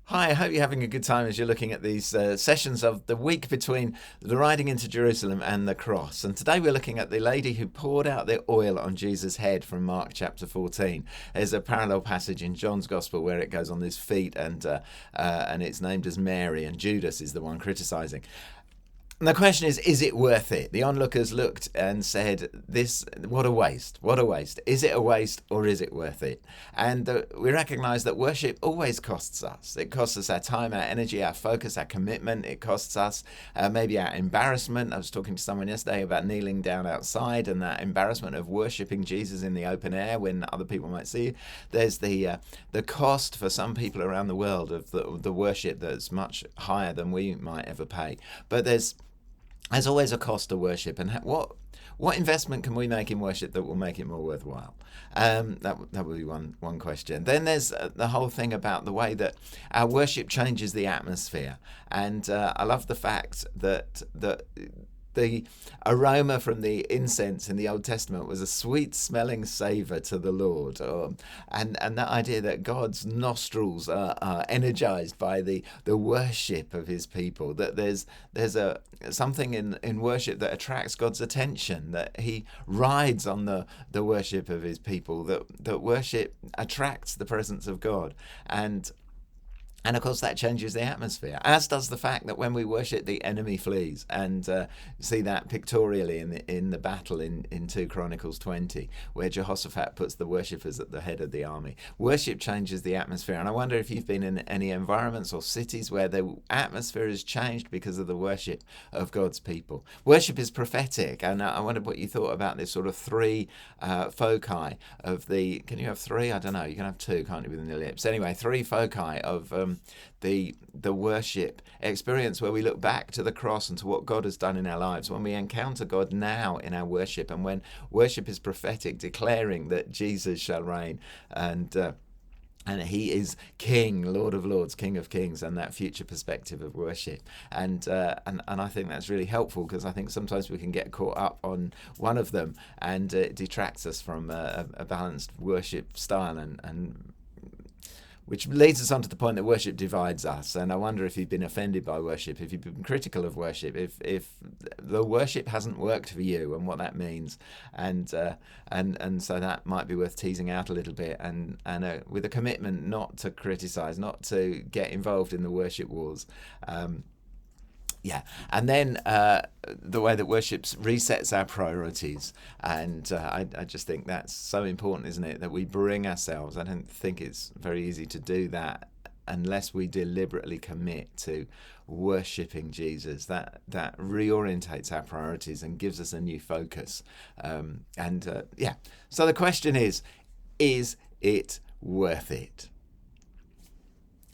Hi, I hope you're having a good time as you're looking at these sessions of the week between the riding into Jerusalem and the cross. And today we're looking at the lady who poured out the oil on Jesus' head from Mark chapter 14. There's a parallel passage in John's Gospel where it goes on his feet and it's named as Mary, and Judas is the one criticizing. And the question is it worth it? The onlookers looked and said, "This, what a waste, what a waste. Is it a waste or is it worth it?" And we recognize that worship always costs us. It costs us our time, our energy, our focus, our commitment. It costs us maybe our embarrassment. I was talking to someone yesterday about kneeling down outside and that embarrassment of worshiping Jesus in the open air when other people might see you. There's the cost for some people around the world of the worship that's much higher than we might ever pay. But there's always a cost to worship, and what investment can we make in worship that will make it more worthwhile? That would be one question. Then there's the whole thing about the way that our worship changes the atmosphere, and I love the fact that the aroma from the incense in the Old Testament was a sweet-smelling savour to the Lord, and that idea that God's nostrils are energised by the worship of His people. That there's something in worship that attracts God's attention. That He rides on the worship of His people. That worship attracts the presence of God, and of course that changes the atmosphere, as does the fact that when we worship, the enemy flees. And see that pictorially in the battle in 2 Chronicles 20, where Jehoshaphat puts the worshippers at the head of the army. Worship changes the atmosphere, and I wonder if you've been in any environments or cities where the atmosphere has changed because of the worship of God's people. Worship is prophetic, and I wondered what you thought about this sort of three foci of the. Can you have three? I don't know. You can have two, can't you, within the lips? Anyway, three foci of the worship experience, where we look back to the cross and to what God has done in our lives, when we encounter God now in our worship, and when worship is prophetic, declaring that Jesus shall reign, and He is King, Lord of Lords, King of Kings, and that future perspective of worship. And I think that's really helpful, because I think sometimes we can get caught up on one of them, and it detracts us from a balanced worship style, and which leads us on to the point that worship divides us. And I wonder if you've been offended by worship, if you've been critical of worship, if the worship hasn't worked for you, and what that means. And so that might be worth teasing out a little bit, and with a commitment not to criticize, not to get involved in the worship wars. And then the way that worship resets our priorities, and I just think that's so important, isn't it? That we bring ourselves. I don't think it's very easy to do that unless we deliberately commit to worshipping Jesus. That reorientates our priorities and gives us a new focus. So the question is it worth it?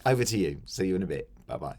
Over to you. See you in a bit. Bye bye.